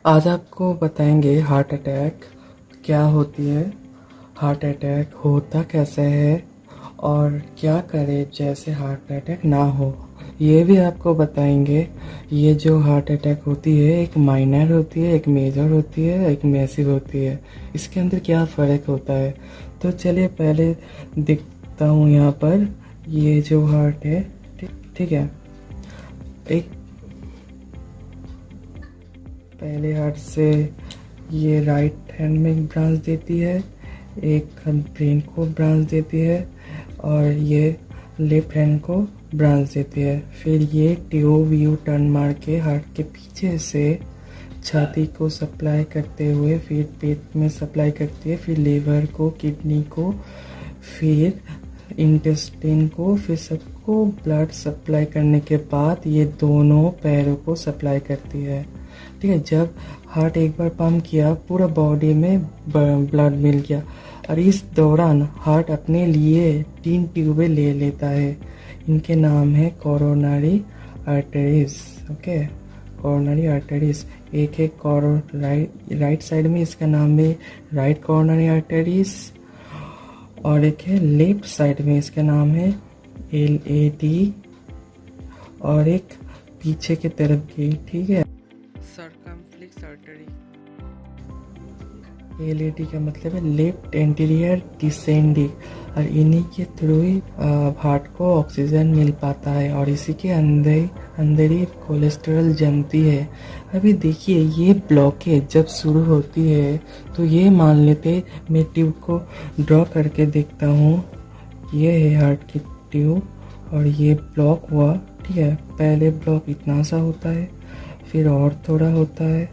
आज आपको बताएंगे हार्ट अटैक क्या होती है, हार्ट अटैक होता कैसे है और क्या करें जैसे हार्ट अटैक ना हो। ये भी आपको बताएंगे। ये जो हार्ट अटैक होती है एक माइनर होती है, एक मेजर होती है, एक मैसिव होती है। इसके अंदर क्या फ़र्क होता है। तो चलिए पहले दिखता हूँ यहाँ पर। ये जो हार्ट है, ठीक ठीक है। एक पहले हार्ट से ये राइट हैंड में ब्रांच देती है, एक ब्रेन को ब्रांच देती है और ये लेफ्ट हैंड को ब्रांच देती है। फिर ये ट्यूब यू टर्न मार के हार्ट के पीछे से छाती को सप्लाई करते हुए फिर पेट में सप्लाई करती है, फिर लीवर को, किडनी को, फिर इंटेस्टाइन को, फिर सबको ब्लड सप्लाई करने के बाद ये दोनों पैरों को सप्लाई करती है। ठीक है। जब हार्ट एक बार पंप किया पूरा बॉडी में ब्लड मिल गया और इस दौरान हार्ट अपने लिए 3 ट्यूबें ले लेता है। इनके नाम है coronary arteries. Okay, coronary arteries. एक है राइट साइड में, इसका नाम है राइट कोरोनरी आर्टरीज और एक है लेफ्ट साइड में, इसका नाम है LAD और एक पीछे की तरफ की, ठीक है, सर्कमफ्लेक्स आर्टरी। LAD का मतलब है लेफ्ट एंटीरियर डिसेंडिंग और इन्हीं के थ्रू ही हार्ट को ऑक्सीजन मिल पाता है और इसी के अंदर ही कोलेस्ट्रॉल जमती है। अभी देखिए ये ब्लॉकेज जब शुरू होती है तो ये मान लेते, मैं ट्यूब को ड्रॉ करके देखता हूँ। ये है हार्ट की ट्यूब और ये ब्लॉक हुआ, ठीक है। पहले ब्लॉक इतना सा होता है, फिर और थोड़ा होता है,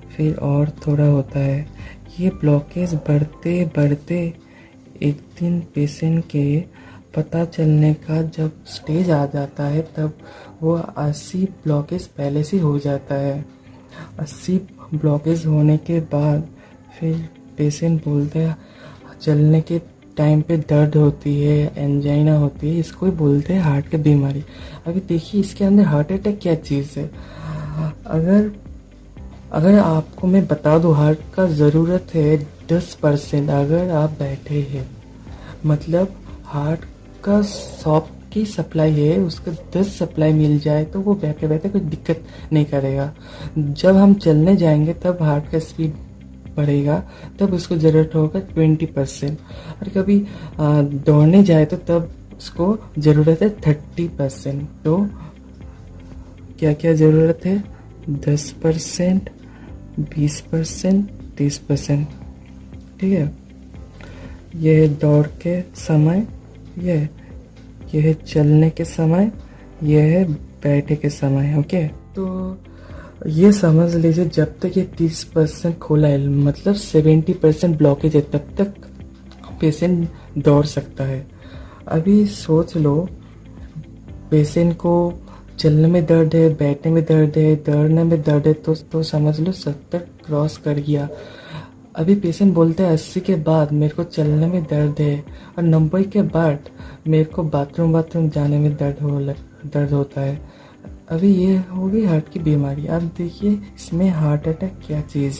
फिर और थोड़ा होता है। ये ब्लॉकेज बढ़ते बढ़ते एक दिन पेशेंट के पता चलने का जब स्टेज आ जाता है तब वो 80 ब्लॉकेज पहले से हो जाता है। 80 ब्लॉकेज होने के बाद फिर पेशेंट बोलते हैं चलने के टाइम पे दर्द होती है, एंजाइना होती है, इसको ही बोलते हैं हार्ट की बीमारी। अभी देखिए इसके अंदर हार्ट अटैक क्या चीज़ है। अगर आपको मैं बता दूं हार्ट का ज़रूरत है 10%। अगर आप बैठे हैं मतलब हार्ट का 100 की सप्लाई है, उसका 10 सप्लाई मिल जाए तो वो बैठे बैठे कोई दिक्कत नहीं करेगा। जब हम चलने जाएंगे तब हार्ट का स्पीड बढ़ेगा, तब उसको ज़रूरत होगा 20%। और कभी दौड़ने जाए तो तब उसको ज़रूरत है 30%। तो क्या क्या ज़रूरत है, 10%, 20%, 30%, ठीक है। यह है दौड़ के समय, यह है चलने के समय, यह है बैठे के समय। ओके, तो ये समझ लीजिए जब तक ये 30% खोला है मतलब 70% ब्लॉकेज है तब तक पेशेंट दौड़ सकता है। अभी सोच लो पेशेंट को चलने में दर्द है, बैठने में दर्द है, दौड़ने में दर्द है, तो समझ लो 70 क्रॉस कर गया। अभी पेशेंट बोलते हैं 80 के बाद मेरे को चलने में दर्द है और 90 के बाद मेरे को बाथरूम जाने में दर्द होता है। अभी ये होगी हार्ट की बीमारी। अब देखिए इसमें हार्ट अटैक क्या चीज़।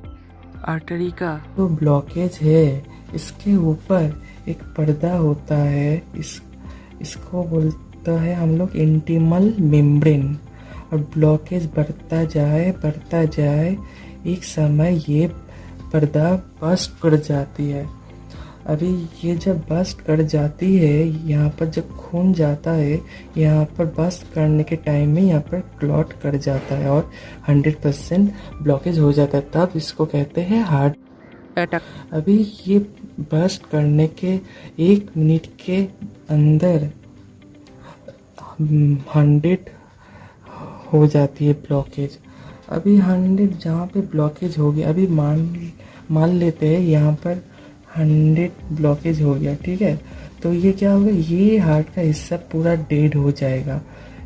आर्टरी का तो ब्लॉकेज है, इसके ऊपर एक पर्दा होता है, इसको बोलता है हम लोग इंटीमल मेम्ब्रेन। और ब्लॉकेज बढ़ता जाए एक समय ये पर्दा बस्ट कर जाती है। अभी ये जब बस्ट कर जाती है, यहाँ पर जब खून जाता है, यहाँ पर बस्ट करने के टाइम में यहाँ पर क्लॉट कर जाता है और 100% ब्लॉकेज हो जाता है, तब इसको कहते हैं हार्ट अटैक। अभी ये बस्ट करने के 1 मिनट के अंदर 100 हो जाती है ब्लॉकेज। अभी 100 जहाँ पे ब्लॉकेज हो गया, अभी मान लेते हैं यहाँ पर 100 ब्लॉकेज हो गया, ठीक है। तो ये क्या होगा, ये हार्ट का हिस्सा पूरा डेड हो जाएगा।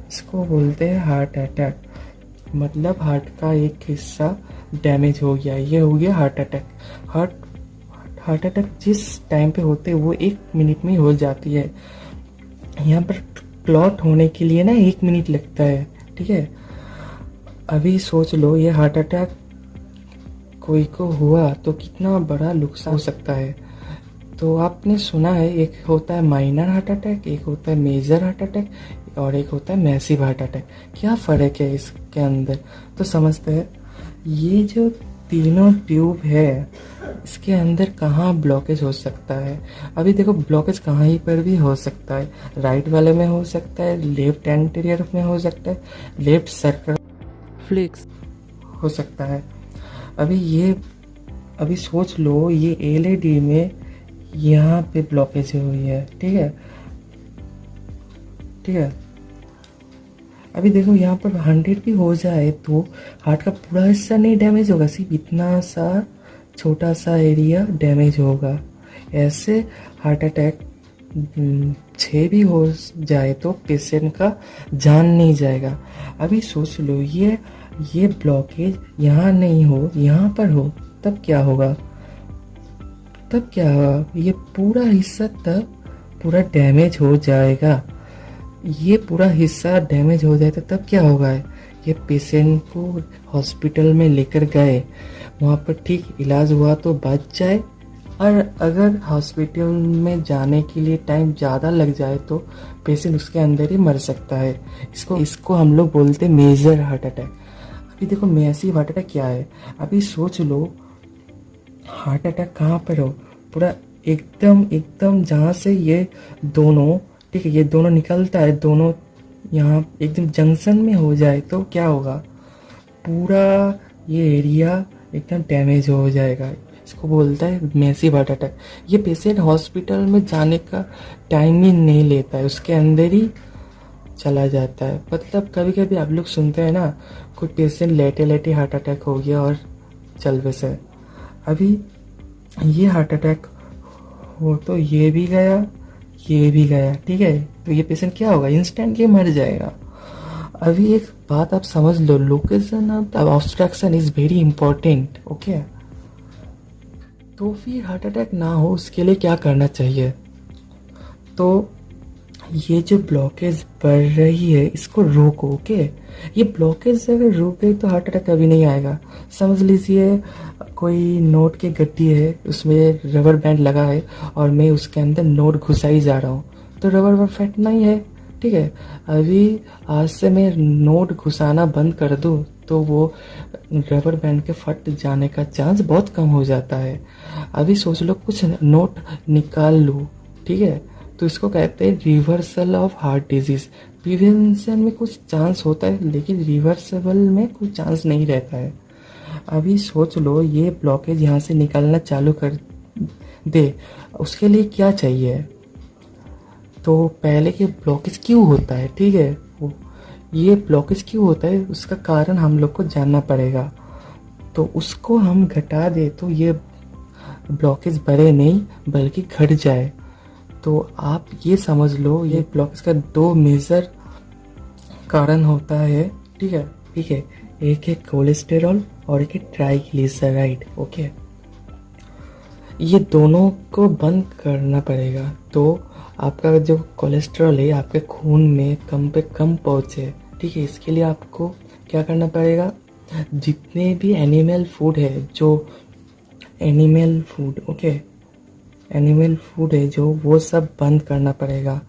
इसको बोलते हैं हार्ट अटैक। मतलब हार्ट का एक हिस्सा डैमेज हो गया, ये हो गया हार्ट अटैक। हार्ट अटैक जिस टाइम पे होते हैं वो 1 मिनट में हो जाती है। यहाँ पर क्लॉट होने के लिए ना 1 मिनट लगता है, ठीक है। अभी सोच लो ये हार्ट अटैक कोई को हुआ तो कितना बड़ा नुकसान हो सकता है। तो आपने सुना है एक होता है माइनर हार्ट अटैक, एक होता है मेजर हार्ट अटैक और एक होता है मैसिव हार्ट अटैक। क्या फ़र्क है इसके अंदर, तो समझते हैं। ये जो तीनों ट्यूब है इसके अंदर कहाँ ब्लॉकेज हो सकता है। अभी देखो ब्लॉकेज कहाँ ही पर भी हो सकता है, राइट वाले में हो सकता है, लेफ्ट एंटीरियर में हो सकता है, लेफ्ट सर्कल फ्लेक्स हो सकता है। अभी सोच लो ये एलईडी में यहाँ पे ब्लॉकेज हुई है, ठीक है ठीक है। अभी देखो यहाँ पर 100 भी हो जाए तो हार्ट का पूरा हिस्सा नहीं डैमेज होगा, सिर्फ इतना सा छोटा सा एरिया डैमेज होगा। ऐसे हार्ट अटैक 6 भी हो जाए तो पेशेंट का जान नहीं जाएगा। अभी सोच लो ये ब्लॉकेज यहाँ नहीं हो, यहाँ पर हो, तब क्या होगा, ये पूरा हिस्सा तब पूरा डैमेज हो जाएगा। ये पूरा हिस्सा डैमेज हो जाए तो तब क्या होगा, ये पेशेंट को हॉस्पिटल में लेकर गए, वहाँ पर ठीक इलाज हुआ तो बच जाए, और अगर हॉस्पिटल में जाने के लिए टाइम ज़्यादा लग जाए तो पेशेंट उसके अंदर ही मर सकता है। इसको हम लोग बोलते हैं मेजर हार्ट अटैक। अभी देखो मैसिव हार्ट अटैक क्या है। अभी सोच लो हार्ट अटैक कहाँ पर हो, पूरा एकदम जहाँ से ये दोनों, ठीक है, ये दोनों निकलता है, दोनों यहाँ एकदम जंक्शन में हो जाए तो क्या होगा, पूरा ये एरिया एकदम डैमेज हो जाएगा। इसको बोलता है मैसिव हार्ट अटैक। ये पेशेंट हॉस्पिटल में जाने का टाइम ही नहीं लेता है, उसके अंदर ही चला जाता है। मतलब कभी कभी आप लोग सुनते हैं ना, कोई पेशेंट लेटे लेटे हार्ट अटैक हो गया और चल बसे। अभी ये हार्ट अटैक हो तो ये भी गया, ठीक है, तो ये पेशेंट क्या होगा, इंस्टेंटली मर जाएगा। अभी एक बात आप समझ लो, location of obstruction is very important, okay. तो फिर हार्ट अटैक ना हो उसके लिए क्या करना चाहिए, तो ये जो ब्लॉकेज बढ़ रही है इसको रोको, ओके। ये ब्लॉकेज अगर रुक गई तो हार्ट अटैक कभी नहीं आएगा। समझ लीजिए कोई नोट की गड्डी है, उसमें रबर बैंड लगा है और मैं उसके अंदर नोट घुसाई जा रहा हूँ, तो रबर बैंड फटना ही है, ठीक है। अभी आज से मैं नोट घुसाना बंद कर दूँ तो वो रबर बैंड के फट जाने का चांस बहुत कम हो जाता है। अभी सोच लो कुछ नोट निकाल लूँ, ठीक है, तो इसको कहते हैं reversal of heart disease. Prevention में कुछ चांस होता है लेकिन रिवर्सेबल में कुछ चांस नहीं रहता है। अभी सोच लो ये ब्लॉकेज यहाँ से निकालना चालू कर दे, उसके लिए क्या चाहिए, तो पहले कि ब्लॉकेज क्यों होता है, ठीक है, ये ब्लॉकेज क्यों होता है उसका कारण हम लोग को जानना पड़ेगा। तो उसको हम घटा दे तो ये ब्लॉकेज बढ़े नहीं बल्कि घट जाए। तो आप ये समझ लो ये ब्लॉकेज का 2 मेजर कारण होता है, ठीक है, एक है कोलेस्टेरॉल और एक है ट्राइग्लिसराइड, ओके। ये दोनों को बंद करना पड़ेगा तो आपका जो कोलेस्ट्रॉल है आपके खून में कम पे कम पहुँचे, ठीक है। इसके लिए आपको क्या करना पड़ेगा, जितने भी एनिमल फूड है, जो animal food, okay, animal food है जो, वो सब बंद करना पड़ेगा।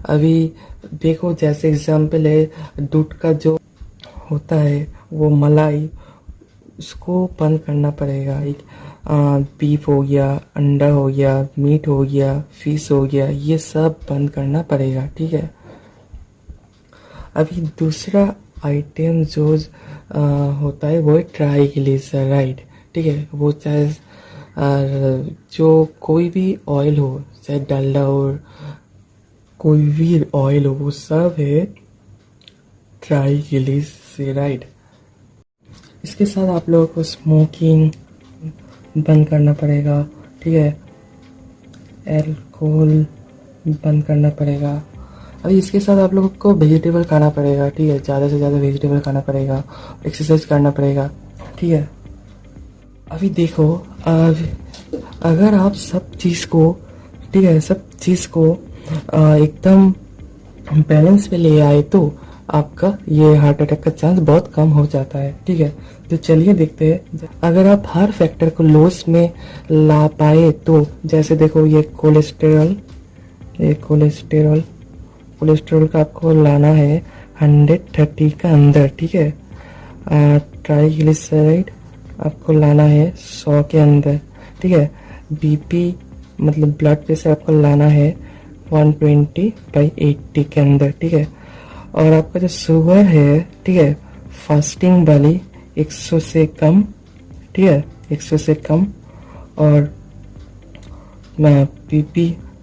अभी देखो जैसे एग्जांपल है दूध का जो होता है वो मलाई, उसको बंद करना पड़ेगा। एक बीफ हो गया, अंडा हो गया, मीट हो गया, फिश हो गया, ये सब बंद करना पड़ेगा, ठीक है। अभी दूसरा आइटम जो होता है वो है ट्राइग्लिसराइड, ठीक है। वो चाहे जो कोई भी ऑयल हो, चाहे डालडा हो, कोई भी ऑयल हो, वो सब है ट्राइग्लिसराइड। इसके साथ आप लोगों को स्मोकिंग बंद करना पड़ेगा, ठीक है, अल्कोहल बंद करना पड़ेगा। अभी इसके साथ आप लोगों को वेजिटेबल खाना पड़ेगा, ठीक है, ज़्यादा से ज़्यादा वेजिटेबल खाना पड़ेगा, एक्सरसाइज करना पड़ेगा, ठीक है। अभी देखो अगर आप सब चीज़ को, ठीक है, सब चीज़ को एकदम बैलेंस पे ले आए तो आपका ये हार्ट अटैक का चांस बहुत कम हो जाता है। ठीक है, तो चलिए देखते हैं। अगर आप हर फैक्टर को लोस में ला पाए तो जैसे देखो ये कोलेस्टेरॉल का आपको लाना है 130 का अंदर। ठीक है, ट्राइग्लिसराइड आपको लाना है 100 के अंदर। ठीक है, बीपी मतलब ब्लड प्रेशर आपको लाना है 120/80 के अंदर। ठीक है, और आपका जो शुगर है, ठीक है, फास्टिंग वाली 100 से कम। ठीक है, 100 से कम। और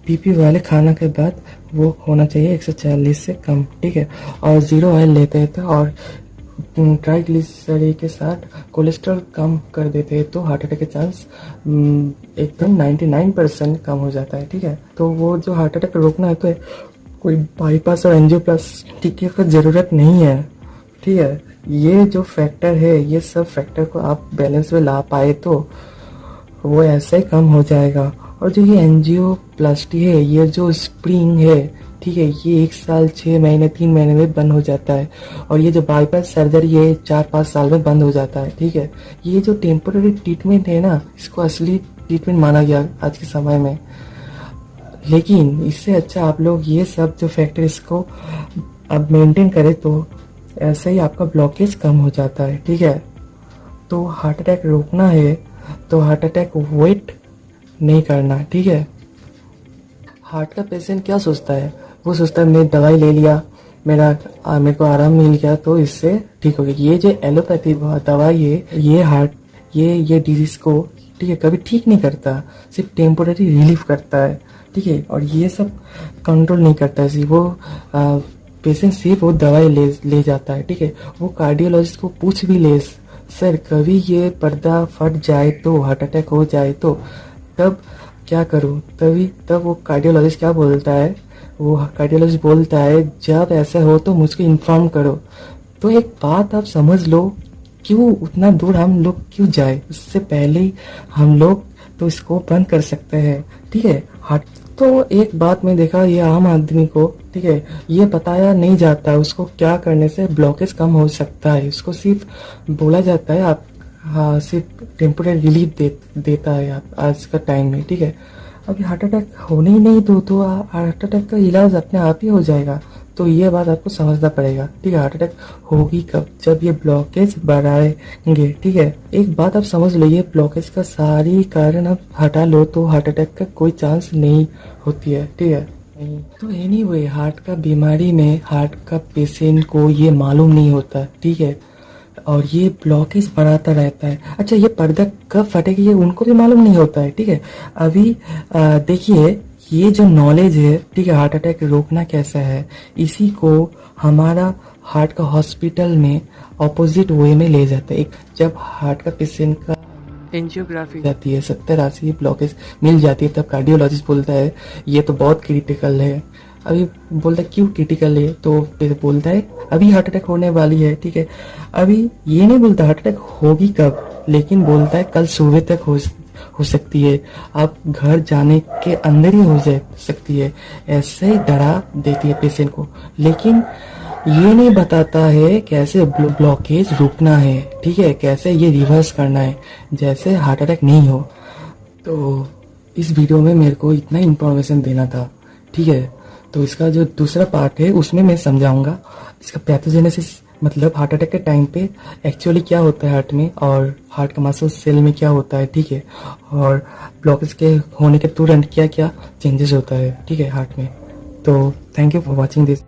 बीपी वाले खाना के बाद वो होना चाहिए 140 से कम। ठीक है, और ज़ीरो ऑयल लेते हैं तो और ट्राइग्लिसराइड के साथ कोलेस्ट्रॉल कम कर देते हैं तो हार्ट अटैक के चांस एकदम 99% कम हो जाता है। ठीक है, तो वो जो हार्ट अटैक रोकना है तो कोई बाईपास और एंजियोप्लास्टी की ज़रूरत नहीं है। ठीक है, ये जो फैक्टर है, ये सब फैक्टर को आप बैलेंस में ला पाए तो वो ऐसे ही कम हो जाएगा। और जो ये एंजियोप्लास्टी है, ये जो स्प्रिंग है, ठीक है, ये 1 साल 6 महीने 3 महीने में बंद हो जाता है। और ये जो बाईपास सर्जरी है 4-5 साल में बंद हो जाता है। ठीक है, ये जो टेम्पोररी ट्रीटमेंट है ना, इसको असली ट्रीटमेंट माना गया आज के समय में। लेकिन इससे अच्छा आप लोग ये सब जो फैक्टर इसको अब मेंटेन करें तो ऐसे ही आपका ब्लॉकेज कम हो जाता है। ठीक है, तो हार्ट अटैक रोकना है तो हार्ट अटैक वेट नहीं करना। ठीक है, हार्ट का पेशेंट क्या सोचता है, वो सोचता है मैं दवाई ले लिया, मेरे को आराम मिल गया तो इससे ठीक हो गया। ये जो एलोपैथी दवाई है, ये हार्ट ये डिजीज को, ठीक है, कभी ठीक नहीं करता, सिर्फ टेम्पोररी रिलीफ करता है। ठीक है, और ये सब कंट्रोल नहीं करता है, सिर्फ वो पेशेंट सिर्फ वो दवाई ले जाता है। ठीक है, वो कार्डियोलॉजिस्ट को पूछ भी ले, सर कभी ये पर्दा फट जाए तो, हार्ट अटैक हो जाए तो तब क्या करूं, तब वो कार्डियोलॉजिस्ट क्या बोलता है, वो कार्डियोलॉजिस्ट बोलता है जब ऐसा हो तो मुझको इन्फॉर्म करो। तो एक बात आप समझ लो, क्यों उतना दूर हम लोग क्यों जाए, उससे पहले ही हम लोग तो इसको बंद कर सकते हैं। ठीक है, हार्ट तो एक बात मैं देखा, ये आम आदमी को, ठीक है, ये बताया नहीं जाता है उसको क्या करने से ब्लॉकेज कम हो सकता है। उसको सिर्फ बोला जाता है आप, हाँ, सिर्फ टेम्पोररी रिलीफ देता है आप आज का टाइम में। ठीक है, अभी हार्ट अटैक होने ही नहीं दो तो हार्ट अटैक का इलाज अपने आप ही हो जाएगा। तो ये बात आपको समझना पड़ेगा। ठीक है, हार्ट अटैक होगी कब, जब ये ब्लॉकेज बढ़ाएंगे। ठीक है, एक बात आप समझ लो, ये ब्लॉकेज का सारी कारण आप हटा लो तो हार्ट अटैक का कोई चांस नहीं होती है। ठीक है, तो एनीवे हार्ट का बीमारी में हार्ट का पेशेंट को ये मालूम नहीं होता। ठीक है, और ये ब्लॉकेज बढ़ाता रहता है। अच्छा, ये पर्दा कब फटेगी ये उनको भी मालूम नहीं होता है। ठीक है, अभी देखिए ये जो नॉलेज है, ठीक है, हार्ट अटैक रोकना कैसा है, इसी को हमारा हार्ट का हॉस्पिटल में ऑपोजिट वे में ले जाते हैं। जब हार्ट का पेशेंट का एंजियोग्राफी जाती है, 70-80 ब्लॉकेज मिल जाती है, तब कार्डियोलॉजिस्ट बोलता है ये तो बहुत क्रिटिकल है। अभी बोलता है क्यों क्रिटिकल है, तो फिर बोलता है अभी हार्ट अटैक होने वाली है। ठीक है, अभी ये नहीं बोलता हार्ट अटैक होगी कब, लेकिन बोलता है कल सुबह तक हो सकती है, आप घर जाने के अंदर ही हो जा सकती है, ऐसे ही डरा देती है पेशेंट को। लेकिन ये नहीं बताता है कैसे ब्लॉकेज रोकना है। ठीक है, कैसे ये रिवर्स करना है जैसे हार्ट अटैक नहीं हो। तो इस वीडियो में मेरे को इतना इन्फॉर्मेशन देना था। ठीक है, तो इसका जो दूसरा पार्ट है उसमें मैं समझाऊंगा इसका पैथोजेनेसिस, मतलब हार्ट अटैक के टाइम पे एक्चुअली क्या होता है हार्ट में, और हार्ट का मसल सेल में क्या होता है। ठीक है, और ब्लॉकेज के होने के तुरंत क्या क्या चेंजेस होता है, ठीक है, हार्ट में। तो thank you for watching this.